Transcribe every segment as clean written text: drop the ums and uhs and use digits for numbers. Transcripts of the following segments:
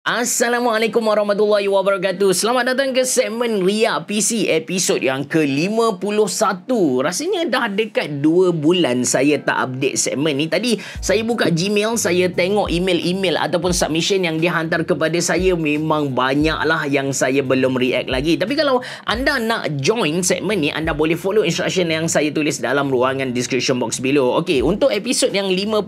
Assalamualaikum warahmatullahi wabarakatuh. Selamat datang ke segmen Ria PC episod yang ke-51. Rasanya dah dekat 2 bulan saya tak update segmen ni. Tadi saya buka Gmail, saya tengok email-email ataupun submission yang dihantar kepada saya. Memang banyaklah yang saya belum react lagi. Tapi kalau anda nak join segmen ni, anda boleh follow instruction yang saya tulis dalam ruangan description box below. Okey, untuk episod yang 51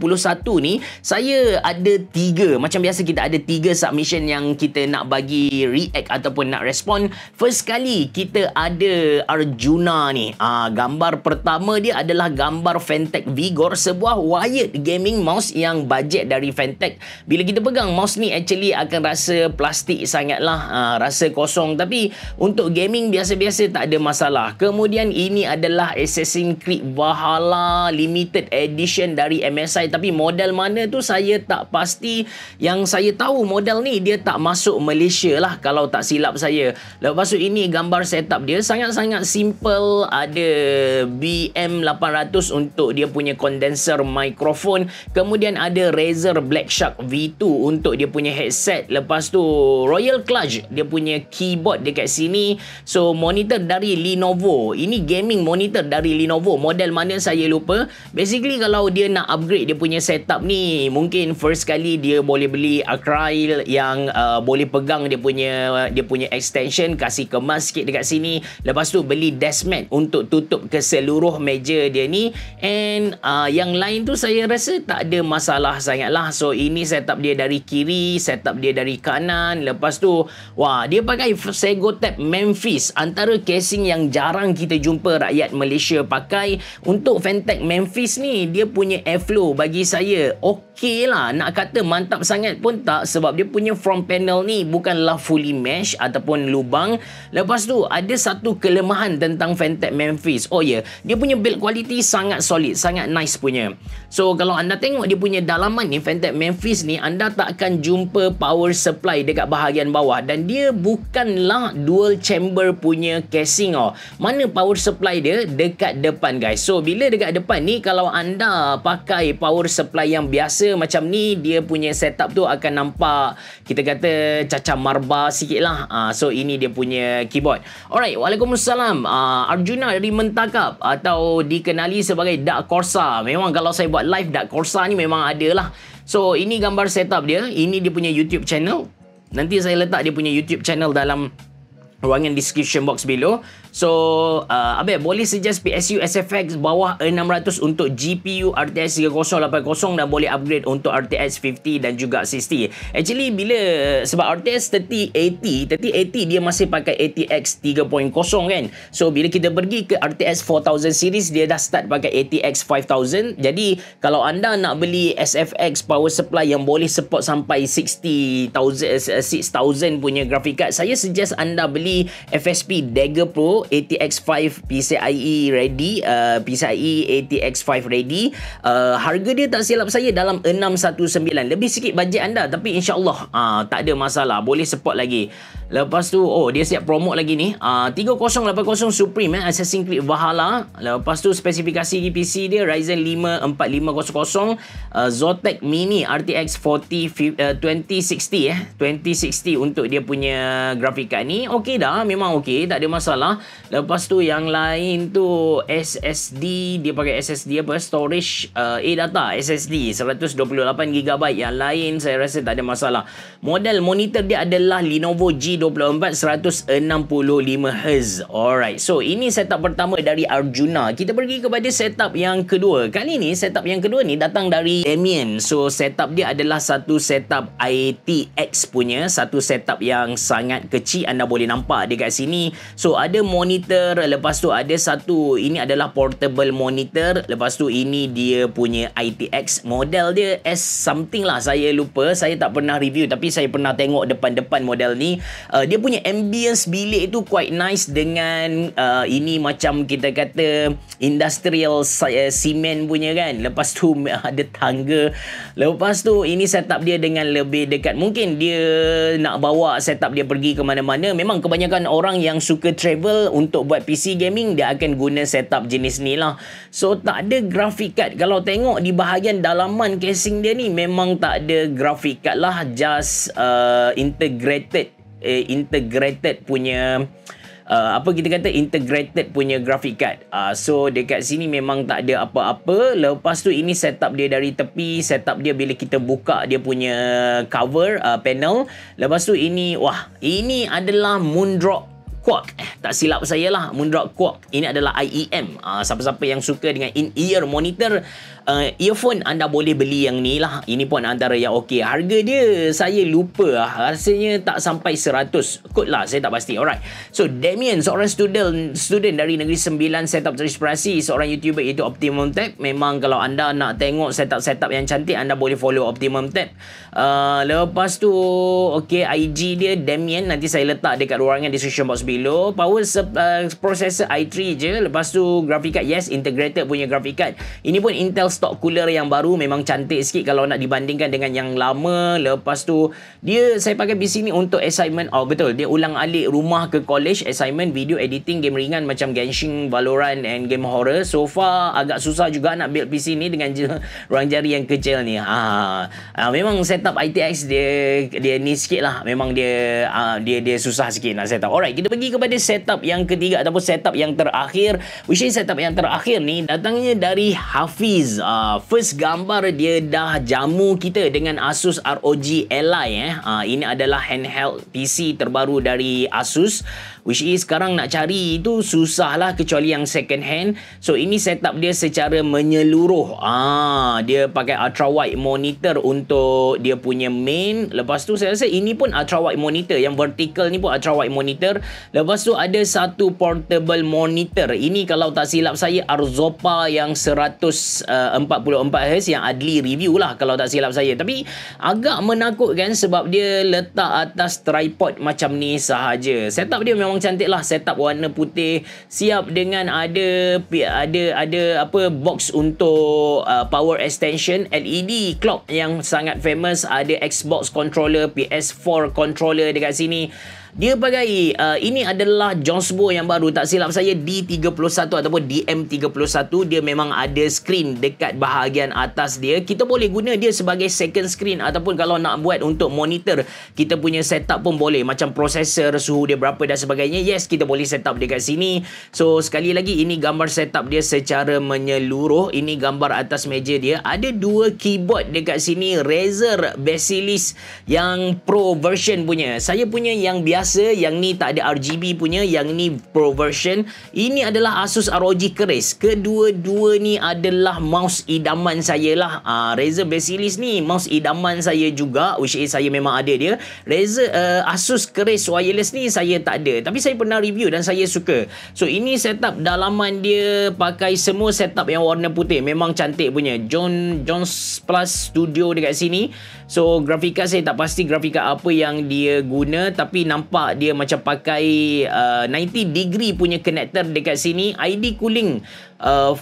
ni, saya ada 3. Macam biasa kita ada 3 submission yang kita nak bagi react ataupun nak respon. First kali kita ada Arjuna ni. Gambar pertama dia adalah gambar Fantech Vigor, sebuah wired gaming mouse yang bajet dari Fantech. Bila kita pegang mouse ni actually akan rasa plastik sangatlah, rasa kosong, tapi untuk gaming biasa-biasa tak ada masalah. Kemudian ini adalah Assassin's Creed Valhalla limited edition dari MSI, tapi model mana tu saya tak pasti. Yang saya tahu model ni dia tak masuk Malaysia lah kalau tak silap saya. Lepas tu ini gambar setup dia sangat-sangat simple. Ada BM800 untuk dia punya condenser microphone. Kemudian ada Razer Black Shark V2 untuk dia punya headset. Lepas tu Royal Clutch dia punya keyboard dekat sini. So monitor dari Lenovo. Ini gaming monitor dari Lenovo. Model mana saya lupa. Basically kalau dia nak upgrade dia punya setup ni, mungkin first kali dia boleh beli acryl yang boleh pegang dia punya extension, kasih kemas sikit dekat sini. Lepas tu beli desk mat untuk tutup ke seluruh meja dia ni. And yang lain tu saya rasa tak ada masalah sangatlah. So ini setup dia dari kiri, setup dia dari kanan. Lepas tu dia pakai Segotep Memphis, antara casing yang jarang kita jumpa rakyat Malaysia pakai. Untuk Fantech Memphis ni dia punya airflow bagi saya okey lah. Nak kata mantap sangat pun tak, sebab dia punya front panel ni bukanlah fully mesh ataupun lubang. Lepas tu ada satu kelemahan tentang Fantech Memphis. Dia punya build quality sangat solid, sangat nice punya. So kalau anda tengok dia punya dalaman ni, Fantech Memphis ni, anda tak akan jumpa power supply dekat bahagian bawah, dan dia bukanlah dual chamber punya casing. Mana power supply dia? Dekat depan guys. So bila dekat depan ni, kalau anda pakai power supply yang biasa macam ni, dia punya setup tu akan nampak, kita kata cacah marba sikit lah. So ini dia punya keyboard. Alright, Waalaikumsalam. Arjuna dari Mentakap, atau dikenali sebagai Dark Corsa. Memang kalau saya buat live Dark Corsa ni memang ada lah. So ini gambar setup dia. Ini dia punya YouTube channel. Nanti saya letak dia punya YouTube channel dalam ruangan description box below. So Abel boleh suggest PSU SFX bawah 600 untuk GPU RTX 3080 dan boleh upgrade untuk RTX 50 dan juga 60. Actually sebab RTX 3080 dia masih pakai ATX 3.0 kan. So bila kita pergi ke RTX 4000 series, dia dah start pakai ATX 5000. Jadi kalau anda nak beli SFX power supply yang boleh support sampai 6000 punya graphic card, saya suggest anda beli FSP Dagger Pro ATX 5 PCIe ready, PCIe ATX 5 ready. Harga dia tak silap saya dalam 619. Lebih sikit bajet anda, tapi insyaAllah tak ada masalah, boleh support lagi. Lepas tu dia siap promote lagi ni, 3080 Supreme Assassin's Creed Valhalla. Lepas tu spesifikasi PC dia Ryzen 5 4500, Zotac Mini RTX 2060 untuk dia punya graphic card ni. Okey dah, memang okey, tak ada masalah. Lepas tu yang lain tu SSD, dia pakai SSD apa, storage data SSD 128GB. Yang lain saya rasa tak ada masalah. Model monitor dia adalah Lenovo G24 165Hz. Alright, so ini setup pertama dari Arjuna. Kita pergi kepada setup yang kedua. Kali ni setup yang kedua ni datang dari Damien. So setup dia adalah satu setup ITX punya, satu setup yang sangat kecil, anda boleh nampak dekat sini. So ada monitor, lepas tu ada satu, ini adalah portable monitor. Lepas tu ini dia punya ITX, model dia S something lah, saya lupa, saya tak pernah review, tapi saya pernah tengok depan-depan model ni. Dia punya ambience bilik tu quite nice dengan ini macam kita kata industrial cement punya kan. Lepas tu ada tangga. Lepas tu ini setup dia dengan lebih dekat, mungkin dia nak bawa setup dia pergi ke mana-mana. Memang kebanyakan orang yang suka travel untuk buat PC gaming, dia akan guna setup jenis ni lah. So tak ada graphic card. Kalau tengok di bahagian dalaman casing dia ni, memang tak ada graphic card lah, just integrated punya integrated punya graphic card. So dekat sini memang tak ada apa-apa. Lepas tu ini setup dia dari tepi. Setup dia bila kita buka dia punya cover panel. Lepas tu ini, wah, ini adalah Moondrop Quark. Tak silap saya lah, Moondrop Quark. Ini adalah IEM. Siapa-siapa yang suka dengan in-ear monitor, earphone, anda boleh beli yang ni lah. Ini pun antara yang okey. Harga dia saya lupa lah. Rasanya tak sampai 100 kot lah, saya tak pasti. Alright. So Damien, seorang student dari Negeri Sembilan, setup terinspirasi seorang YouTuber iaitu Optimum Tab. Memang kalau anda nak tengok setup yang cantik, anda boleh follow Optimum Tab. Lepas tu okey, IG dia Damien, nanti saya letak dekat ruangan description box below. Power processor i3 je. Lepas tu graphic card, yes, integrated punya graphic card. Ini pun Intel stock cooler yang baru, memang cantik sikit kalau nak dibandingkan dengan yang lama. Lepas tu saya pakai PC ni untuk assignment. Oh betul, dia ulang alik rumah ke college, assignment, video editing, game ringan macam Genshin, Valorant and game horror. So far agak susah juga nak build PC ni dengan ruang jari yang kecil ni. Memang setup ITX dia ni sikit lah. Memang dia susah sikit nak setup. Alright, kita pergi kepada setup yang ketiga ataupun setup yang terakhir. Which is setup yang terakhir ni datangnya dari Hafiz. First gambar dia dah jamu kita dengan Asus ROG Ally. Ini adalah handheld PC terbaru dari Asus, which is sekarang nak cari itu susah lah kecuali yang second hand. So ini setup dia secara menyeluruh. Dia pakai ultra wide monitor untuk dia punya main. Lepas tu saya rasa ini pun ultra wide monitor, yang vertical ni pun ultra wide monitor. Lepas tu ada satu portable monitor. Ini kalau tak silap saya Arzopa yang 144Hz yang Adli review lah kalau tak silap saya. Tapi agak menakutkan sebab dia letak atas tripod macam ni sahaja. Setup dia memang cantik lah. Setup warna putih, siap dengan ada box untuk power extension, LED clock yang sangat famous, ada Xbox controller, PS4 controller dekat sini. Dia pakai ini adalah Jonsbo yang baru, tak silap saya D31 ataupun DM31. Dia memang ada screen dekat bahagian atas dia. Kita boleh guna dia sebagai second screen ataupun kalau nak buat untuk monitor kita punya setup pun boleh, macam prosesor, suhu dia berapa dan sebagainya. Yes, kita boleh setup dekat sini. So sekali lagi, ini gambar setup dia secara menyeluruh. Ini gambar atas meja dia. Ada dua keyboard dekat sini, Razer Basilisk yang Pro version punya. Saya punya yang biasa, yang ni tak ada RGB punya, yang ni Pro version. Ini adalah Asus ROG keris. Kedua-dua ni adalah mouse idaman saya lah. Razer Basilisk ni mouse idaman saya juga, which is saya memang ada dia. Razer Asus keris wireless ni saya tak ada, tapi saya pernah review dan saya suka. So ini setup dalaman dia pakai semua setup yang warna putih, memang cantik punya. Jones Plus Studio dekat sini. So graphic card saya tak pasti graphic card apa yang dia guna, tapi nampak dia macam pakai 90 degree punya connector dekat sini. ID cooling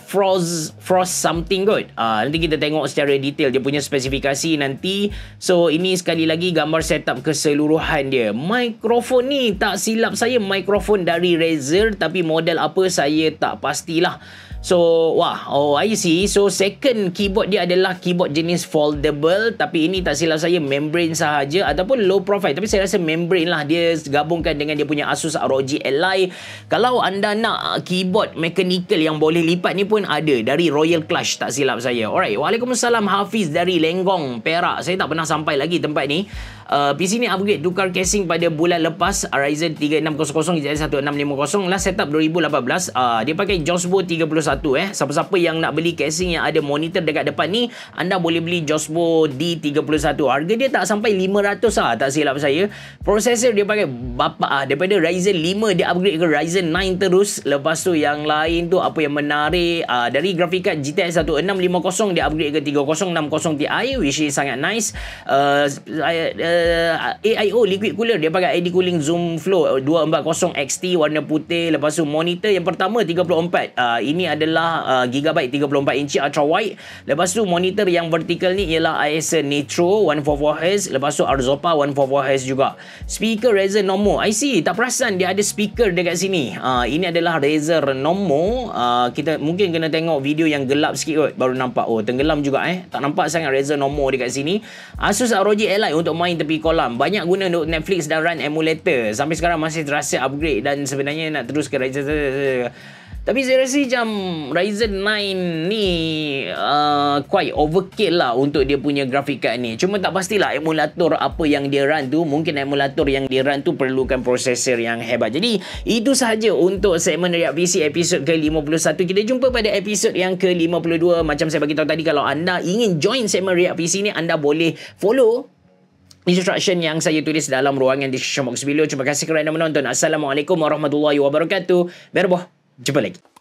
Frost something good. Nanti kita tengok secara detail dia punya spesifikasi nanti. So ini sekali lagi gambar setup keseluruhan dia. Mikrofon ni tak silap saya mikrofon dari Razer, tapi model apa saya tak pastilah. So I see. So second keyboard dia adalah keyboard jenis foldable, tapi ini tak silap saya membrane sahaja ataupun low profile, tapi saya rasa membrane lah. Dia gabungkan dengan dia punya Asus ROG Ally. Kalau anda nak keyboard mechanical yang boleh lipat ni pun ada dari Royal Clash, tak silap saya. Alright, Waalaikumsalam Hafiz dari Lenggong, Perak. Saya tak pernah sampai lagi tempat ni. PC ni upgrade tukar casing pada bulan lepas, Ryzen 3600 GTX 1650 lah, setup 2018. Dia pakai Jonsbo 31. Siapa-siapa yang nak beli casing yang ada monitor dekat depan ni, anda boleh beli Jonsbo D31. Harga dia tak sampai 500 lah, tak silap saya. Prosesor dia pakai daripada Ryzen 5 dia upgrade ke Ryzen 9 terus. Lepas tu yang lain tu apa yang menarik, dari graphic card GTX 1650 dia upgrade ke 3060 Ti, which is sangat nice. AIO liquid cooler, dia pakai ID cooling Zoom Flow 240 XT warna putih. Lepas tu monitor yang pertama 34, ini adalah Gigabyte 34 inci ultra wide. Lepas tu monitor yang vertical ni ialah Acer Nitro 144Hz. Lepas tu Arzopa 144Hz juga. Speaker Razer Nomo. I see, tak perasan dia ada speaker dekat sini. Ini adalah Razer Nomo. Kita mungkin kena tengok video yang gelap sikit kot baru nampak. Oh, tenggelam juga tak nampak sangat Razer Nomo dekat sini. Asus ROG Ally untuk main tepi kolam. Banyak guna untuk Netflix dan run emulator. Sampai sekarang masih terasa upgrade dan sebenarnya nak terus ke Razer. Tapi saya rasa macam Ryzen 9 ni quite overkill lah untuk dia punya graphic card ni. Cuma tak pastilah emulator apa yang dia run tu. Mungkin emulator yang dia run tu perlukan prosesor yang hebat. Jadi itu sahaja untuk segmen React PC episod ke-51. Kita jumpa pada episod yang ke-52. Macam saya bagi tahu tadi, kalau anda ingin join segmen React PC ni, anda boleh follow instruction yang saya tulis dalam ruangan description box video. Terima kasih kerana menonton. Assalamualaikum warahmatullahi wabarakatuh. Berboh. Jumpa lagi.